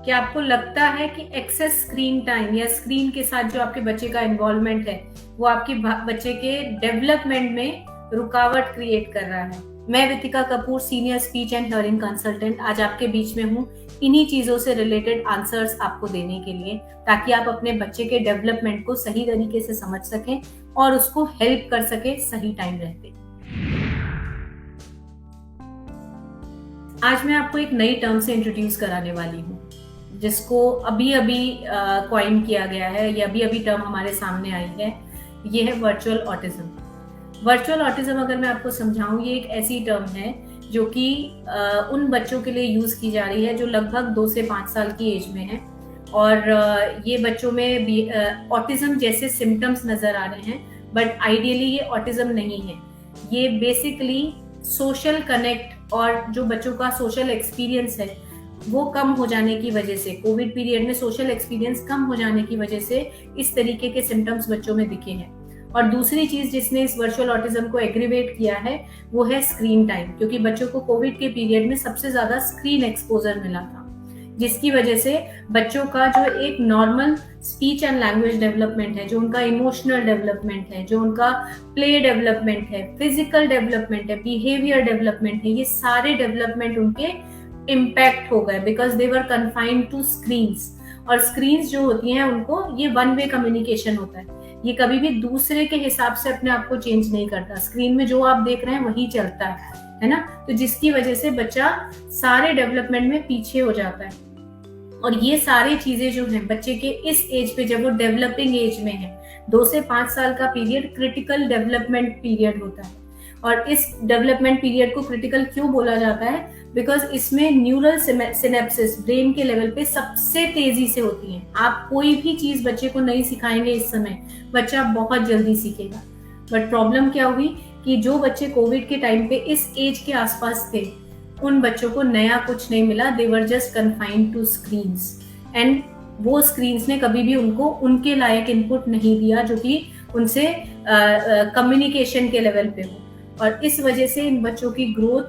कि आपको लगता है कि एक्सेस स्क्रीन टाइम या स्क्रीन के साथ जो आपके बच्चे का इन्वॉल्वमेंट है वो आपके बच्चे के डेवलपमेंट में रुकावट क्रिएट कर रहा है। मैं Vitika Kapoor, senior speech and hearing consultant, आज आपके बीच में हूँ इन्हीं चीजों से रिलेटेड आंसर्स आपको देने के लिए, ताकि आप अपने बच्चे के डेवलपमेंट को सही तरीके से समझ सकें और उसको हेल्प कर सके सही टाइम रहते। आज मैं आपको एक नई टर्म से इंट्रोड्यूस कराने वाली हूँ, जिसको अभी अभी कॉइन किया गया है, या अभी अभी टर्म हमारे सामने आई है। ये है वर्चुअल ऑटिज्म। वर्चुअल ऑटिज्म अगर मैं आपको समझाऊं, ये एक ऐसी टर्म है जो कि उन बच्चों के लिए यूज की जा रही है जो लगभग 2 से 5 साल की एज में है, और ये बच्चों में भी ऑटिज्म जैसे सिम्टम्स नजर आ रहे हैं, बट आइडियली ये ऑटिज्म नहीं है। ये बेसिकली सोशल कनेक्ट और जो बच्चों का सोशल एक्सपीरियंस है वो कम हो जाने की वजह से, कोविड पीरियड में सोशल एक्सपीरियंस कम हो जाने की वजह से इस तरीके के सिम्टम्स बच्चों में दिखे हैं। और दूसरी चीज जिसने इस वर्चुअल ऑटिज्म को एग्रीवेट किया है वो है स्क्रीन टाइम, क्योंकि बच्चों को कोविड के पीरियड में सबसे ज्यादा स्क्रीन एक्सपोजर मिला था, जिसकी वजह से बच्चों का जो एक normal speech and language development है, जो उनका इमोशनल डेवलपमेंट है, जो उनका प्ले डेवलपमेंट है, फिजिकल डेवलपमेंट है, बिहेवियर डेवलपमेंट है, ये सारे डेवलपमेंट उनके इम्पैक्ट हो गए, because they were confined to screens. और स्क्रीन्स जो होती हैं उनको, ये वन वे कम्युनिकेशन होता है, ये कभी भी दूसरे के हिसाब से अपने आप को चेंज नहीं करता। स्क्रीन में जो आप देख रहे हैं वही चलता है ना, तो जिसकी वजह से बच्चा सारे डेवलपमेंट में पीछे हो जाता है। और ये सारी चीजें जो हैं बच्चे के इस एज पे, जब वो डेवलपिंग एज में है, 2 से 5 साल का पीरियड क्रिटिकल डेवलपमेंट पीरियड होता है। और इस डेवलपमेंट पीरियड को क्रिटिकल क्यों बोला जाता है? बिकॉज इसमें न्यूरल सिनेप्सिस ब्रेन के लेवल पे सबसे तेजी से होती है। आप कोई भी चीज बच्चे को नहीं सिखाएंगे इस समय, बच्चा बहुत जल्दी सीखेगा। बट प्रॉब्लम क्या हुई कि जो बच्चे कोविड के टाइम पे इस एज के आसपास थे, उन बच्चों को नया कुछ नहीं मिला। They were just confined to screens, and वो स्क्रीन्स ने कभी भी उनको उनके लायक इनपुट नहीं दिया जो कि उनसे कम्युनिकेशन के लेवल पे हो। और इस वजह से इन बच्चों की ग्रोथ,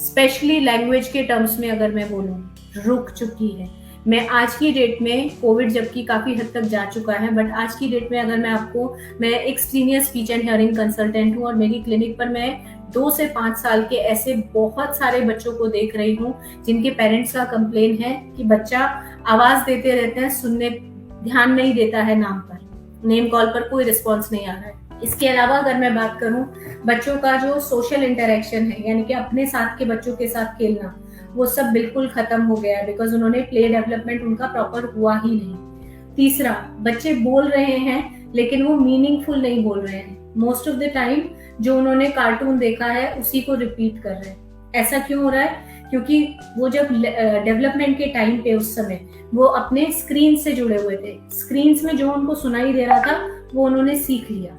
स्पेशली लैंग्वेज के टर्म्स में अगर मैं बोलूं, रुक चुकी है। मैं आज की डेट में, कोविड जबकि काफी हद तक जा चुका है, बट आज की डेट में अगर मैं एक senior speech and hearing consultant हूँ, और मेरी क्लिनिक पर मैं 2 से 5 साल के ऐसे बहुत सारे बच्चों को देख रही हूँ जिनके पेरेंट्स का कंप्लेन है कि बच्चा आवाज देते रहते हैं, सुनने ध्यान नहीं देता है, नाम पर, नेम कॉल पर कोई रिस्पॉन्स नहीं आ रहा है। इसके अलावा अगर मैं बात करूं, बच्चों का जो सोशल इंटरेक्शन है, यानी कि अपने साथ के बच्चों के साथ खेलना, वो सब बिल्कुल खत्म हो गया है, बिकॉज उन्होंने प्ले डेवलपमेंट उनका प्रॉपर हुआ ही नहीं। तीसरा, बच्चे बोल रहे हैं लेकिन वो मीनिंगफुल नहीं बोल रहे हैं। मोस्ट ऑफ द टाइम जो उन्होंने कार्टून देखा है उसी को रिपीट कर रहे हैं। ऐसा क्यों हो रहा है? क्योंकि वो जब डेवलपमेंट के टाइम पे, उस समय वो अपने स्क्रीन से जुड़े हुए थे, स्क्रीन में जो उनको सुनाई दे रहा था वो उन्होंने सीख लिया।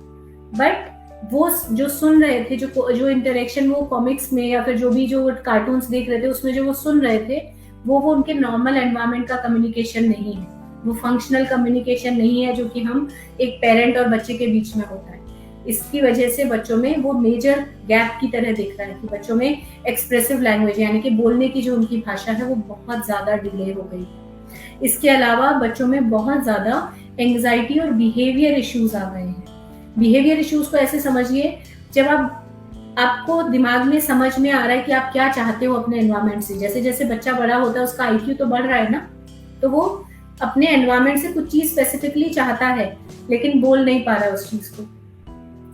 बट वो जो सुन रहे थे, जो इंटरेक्शन वो कॉमिक्स में या फिर जो भी जो कार्टून्स देख रहे थे उसमें जो वो सुन रहे थे, वो उनके नॉर्मल एनवायरनमेंट का कम्युनिकेशन नहीं है, वो फंक्शनल कम्युनिकेशन नहीं है जो कि हम एक पेरेंट और बच्चे के बीच में होता है। इसकी वजह से बच्चों में वो मेजर गैप की तरह दिख रहा है कि बच्चों में एक्सप्रेसिव लैंग्वेज, यानी कि बोलने की जो उनकी भाषा है वो बहुत ज्यादा डिले हो गई है। इसके अलावा बच्चों में बहुत ज्यादा एंग्जाइटी और बिहेवियर इश्यूज आ गए हैं। बिहेवियर इश्यूज को ऐसे समझिए, जब आपको दिमाग में समझ में आ रहा है कि आप क्या चाहते हो अपने एनवायरनमेंट से। जैसे जैसे बच्चा बड़ा होता है उसका आईक्यू तो बढ़ रहा है ना, तो वो अपने एनवायरनमेंट से कुछ चीज स्पेसिफिकली चाहता है लेकिन बोल नहीं पा रहा है, उस चीज को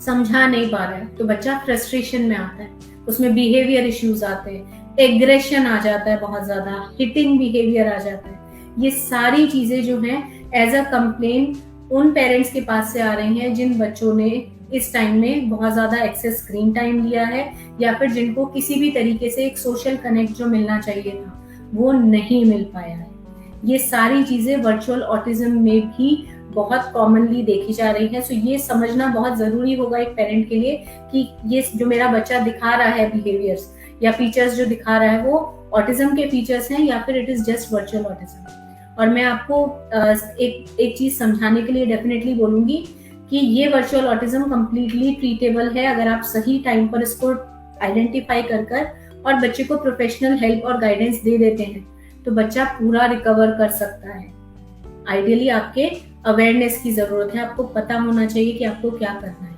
समझा नहीं पा रहा है, तो बच्चा फ्रस्ट्रेशन में आता है, उसमें बिहेवियर इश्यूज आते हैं, एग्रेशन आ जाता है, बहुत ज्यादा हिटिंग बिहेवियर आ जाता है। ये सारी चीजें जो हैं एज अ कंप्लेन उन पेरेंट्स के पास से आ रही हैं जिन बच्चों ने इस टाइम में बहुत ज्यादा एक्सेस स्क्रीन टाइम लिया है, या फिर जिनको किसी भी तरीके से एक सोशल कनेक्ट जो मिलना चाहिए था वो नहीं मिल पाया है। ये सारी चीजें वर्चुअल ऑटिज्म में भी बहुत कॉमनली देखी जा रही है। सो ये समझना बहुत जरूरी होगा एक पेरेंट के लिए कि ये जो मेरा बच्चा दिखा रहा है बिहेवियर्स या फीचर्स जो दिखा रहा है वो ऑटिज्म के फीचर्स हैं या फिर it is just virtual autism. और मैं आपको एक चीज समझाने के लिए डेफिनेटली बोलूंगी कि ये वर्चुअल ऑटिज्म कंप्लीटली ट्रीटेबल है अगर आप सही टाइम पर इसको आइडेंटिफाई कर और बच्चे को प्रोफेशनल हेल्प और गाइडेंस दे देते हैं तो बच्चा पूरा रिकवर कर सकता है। आइडियली आपके अवेयरनेस की जरूरत है, आपको पता होना चाहिए कि आपको क्या करना है।